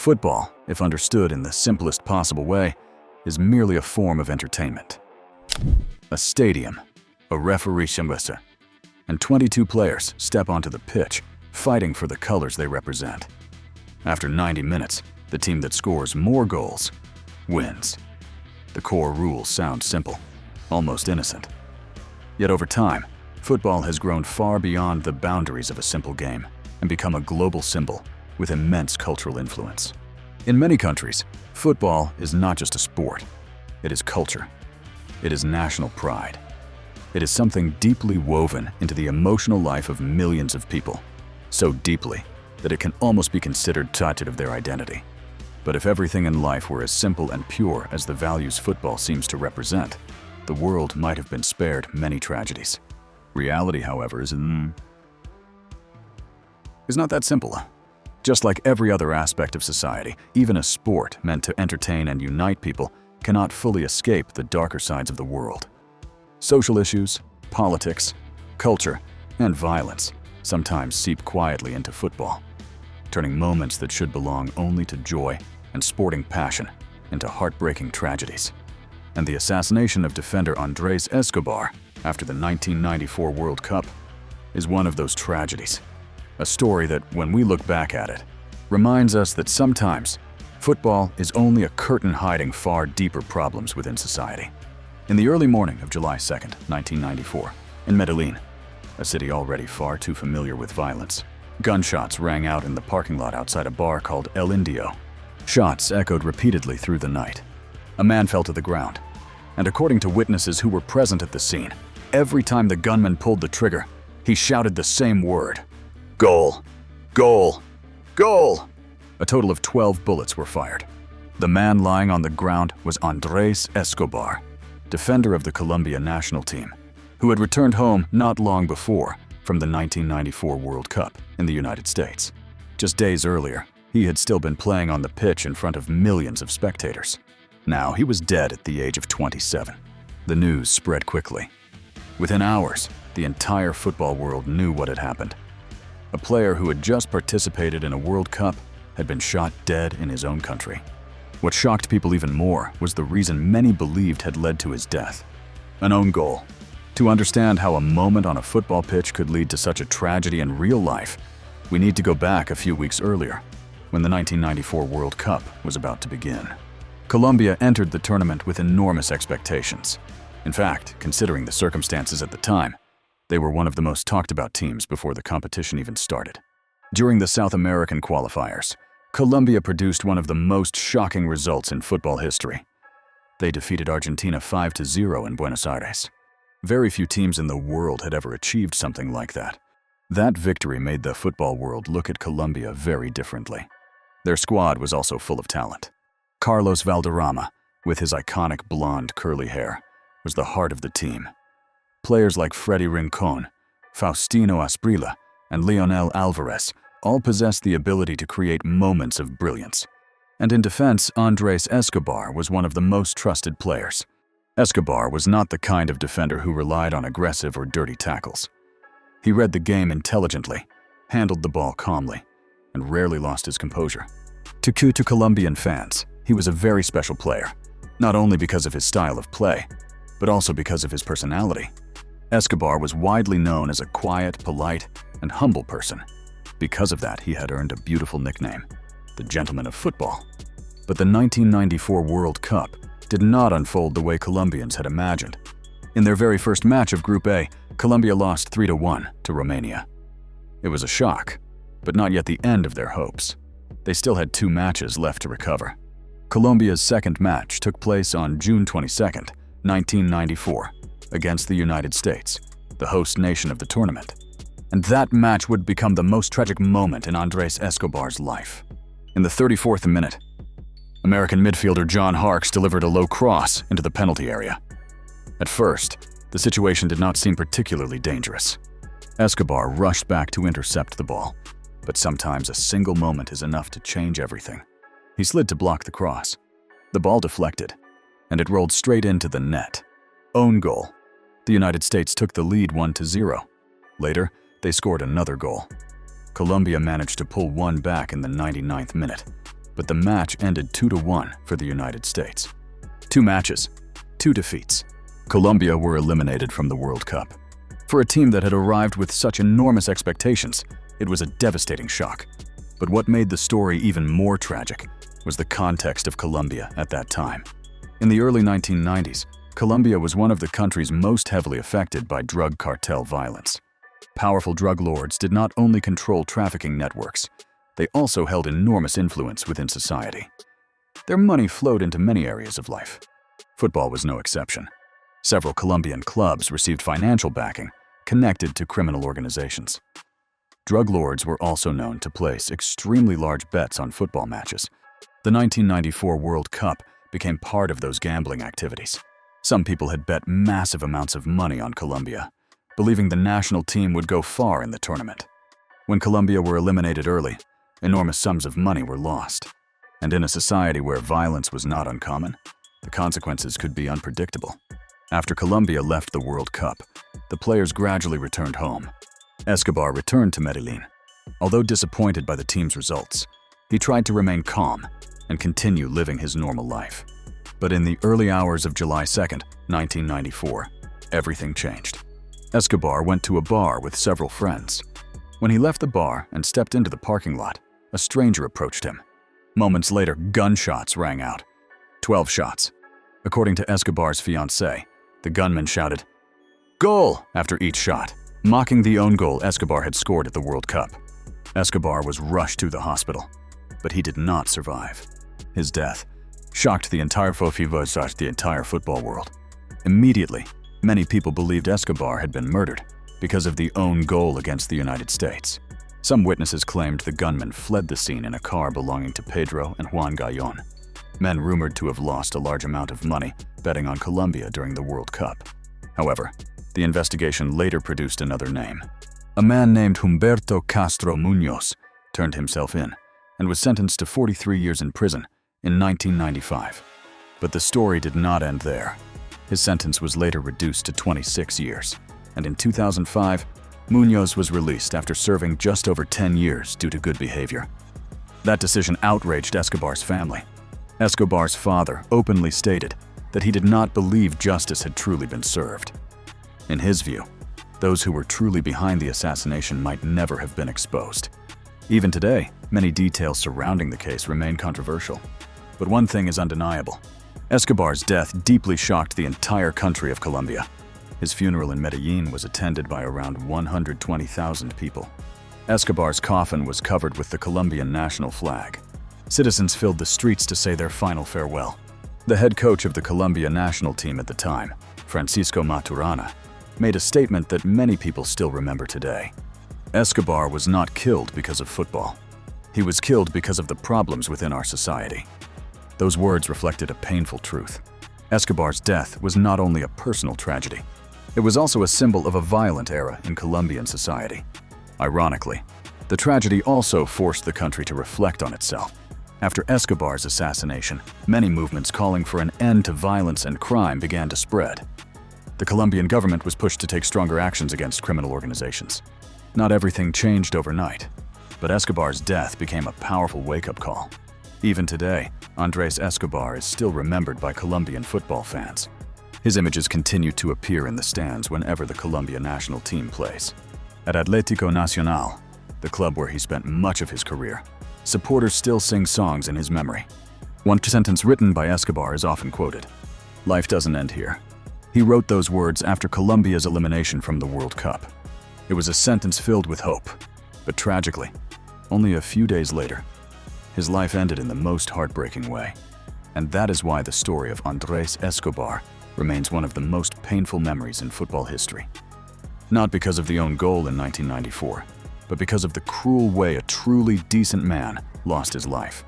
Football, if understood in the simplest possible way, is merely a form of entertainment. A stadium, a referee shambasa, and 22 players step onto the pitch, fighting for the colors they represent. After 90 minutes, the team that scores more goals wins. The core rules sound simple, almost innocent. Yet over time, football has grown far beyond the boundaries of a simple game and become a global symbol with immense cultural influence. In many countries, football is not just a sport. It is culture. It is national pride. It is something deeply woven into the emotional life of millions of people, so deeply that it can almost be considered tied of their identity. But if everything in life were as simple and pure as the values football seems to represent, the world might have been spared many tragedies. Reality, however, is not that simple. Just like every other aspect of society, even a sport meant to entertain and unite people cannot fully escape the darker sides of the world. Social issues, politics, culture, and violence sometimes seep quietly into football, turning moments that should belong only to joy and sporting passion into heartbreaking tragedies. And the assassination of defender Andrés Escobar after the 1994 World Cup is one of those tragedies. A story that, when we look back at it, reminds us that sometimes football is only a curtain hiding far deeper problems within society. In the early morning of July 2nd, 1994, in Medellin, a city already far too familiar with violence, gunshots rang out in the parking lot outside a bar called El Indio. Shots echoed repeatedly through the night. A man fell to the ground, and according to witnesses who were present at the scene, every time the gunman pulled the trigger, he shouted the same word: "Goal! Goal! Goal!" A total of 12 bullets were fired. The man lying on the ground was Andrés Escobar, defender of the Colombia national team, who had returned home not long before from the 1994 World Cup in the United States. Just days earlier, he had still been playing on the pitch in front of millions of spectators. Now he was dead at the age of 27. The news spread quickly. Within hours, the entire football world knew what had happened. A player who had just participated in a World Cup had been shot dead in his own country. What shocked people even more was the reason many believed had led to his death: an own goal. To understand how a moment on a football pitch could lead to such a tragedy in real life, we need to go back a few weeks earlier, when the 1994 World Cup was about to begin. Colombia entered the tournament with enormous expectations. In fact, considering the circumstances at the time, they were one of the most talked about teams before the competition even started. During the South American qualifiers, Colombia produced one of the most shocking results in football history. They defeated Argentina 5-0 in Buenos Aires. Very few teams in the world had ever achieved something like that. That victory made the football world look at Colombia very differently. Their squad was also full of talent. Carlos Valderrama, with his iconic blonde curly hair, was the heart of the team. Players like Freddy Rincon, Faustino Asprilla, and Leonel Alvarez all possessed the ability to create moments of brilliance. And in defense, Andrés Escobar was one of the most trusted players. Escobar was not the kind of defender who relied on aggressive or dirty tackles. He read the game intelligently, handled the ball calmly, and rarely lost his composure. To Colombian fans, he was a very special player, not only because of his style of play, but also because of his personality. Escobar was widely known as a quiet, polite, and humble person. Because of that, he had earned a beautiful nickname, the Gentleman of Football. But the 1994 World Cup did not unfold the way Colombians had imagined. In their very first match of Group A, Colombia lost 3-1 to Romania. It was a shock, but not yet the end of their hopes. They still had 2 matches left to recover. Colombia's second match took place on June 22, 1994, against the United States, the host nation of the tournament. And that match would become the most tragic moment in Andrés Escobar's life. In the 34th minute, American midfielder John Harkes delivered a low cross into the penalty area. At first, the situation did not seem particularly dangerous. Escobar rushed back to intercept the ball, but sometimes a single moment is enough to change everything. He slid to block the cross. The ball deflected, and it rolled straight into the net. Own goal. The United States took the lead 1-0. Later, they scored another goal. Colombia managed to pull one back in the 99th minute. but the match ended 2-1 for the United States. 2 matches, 2 defeats. Colombia were eliminated from the World Cup. For a team that had arrived with such enormous expectations, it was a devastating shock. But what made the story even more tragic was the context of Colombia at that time. In the early 1990s, Colombia was one of the countries most heavily affected by drug cartel violence. Powerful drug lords did not only control trafficking networks, they also held enormous influence within society. Their money flowed into many areas of life. Football was no exception. Several Colombian clubs received financial backing connected to criminal organizations. Drug lords were also known to place extremely large bets on football matches. The 1994 World Cup became part of those gambling activities. Some people had bet massive amounts of money on Colombia, believing the national team would go far in the tournament. When Colombia were eliminated early, enormous sums of money were lost. And in a society where violence was not uncommon, the consequences could be unpredictable. After Colombia left the World Cup, the players gradually returned home. Escobar returned to Medellin. Although disappointed by the team's results, he tried to remain calm and continue living his normal life. But in the early hours of July 2, 1994, everything changed. Escobar went to a bar with several friends. When he left the bar and stepped into the parking lot, a stranger approached him. Moments later, gunshots rang out. 12 shots. According to Escobar's fiancée, the gunman shouted, "Goal!" after each shot, mocking the own goal Escobar had scored at the World Cup. Escobar was rushed to the hospital, but he did not survive. His death shocked the entire football world. Immediately, many people believed Escobar had been murdered because of the own goal against the United States. Some witnesses claimed the gunman fled the scene in a car belonging to Pedro and Juan Gallon, men rumored to have lost a large amount of money betting on Colombia during the World Cup. However, the investigation later produced another name. A man named Humberto Castro Muñoz turned himself in and was sentenced to 43 years in prison in 1995. But the story did not end there. His sentence was later reduced to 26 years, and in 2005, Muñoz was released after serving just over 10 years due to good behavior. That decision outraged Escobar's family. Escobar's father openly stated that he did not believe justice had truly been served. In his view, those who were truly behind the assassination might never have been exposed. Even today, many details surrounding the case remain controversial. But one thing is undeniable. Escobar's death deeply shocked the entire country of Colombia. His funeral in Medellin was attended by around 120,000 people. Escobar's coffin was covered with the Colombian national flag. Citizens filled the streets to say their final farewell. The head coach of the Colombia national team at the time, Francisco Maturana, made a statement that many people still remember today. Escobar was not killed because of football. He was killed because of the problems within our society. Those words reflected a painful truth. Escobar's death was not only a personal tragedy, it was also a symbol of a violent era in Colombian society. Ironically, the tragedy also forced the country to reflect on itself. After Escobar's assassination, many movements calling for an end to violence and crime began to spread. The Colombian government was pushed to take stronger actions against criminal organizations. Not everything changed overnight, but Escobar's death became a powerful wake-up call. Even today, Andrés Escobar is still remembered by Colombian football fans. His images continue to appear in the stands whenever the Colombia national team plays. At Atlético Nacional, the club where he spent much of his career, supporters still sing songs in his memory. One sentence written by Escobar is often quoted: "Life doesn't end here." He wrote those words after Colombia's elimination from the World Cup. It was a sentence filled with hope, but tragically, only a few days later, his life ended in the most heartbreaking way. And that is why the story of Andrés Escobar remains one of the most painful memories in football history. Not because of the own goal in 1994, but because of the cruel way a truly decent man lost his life.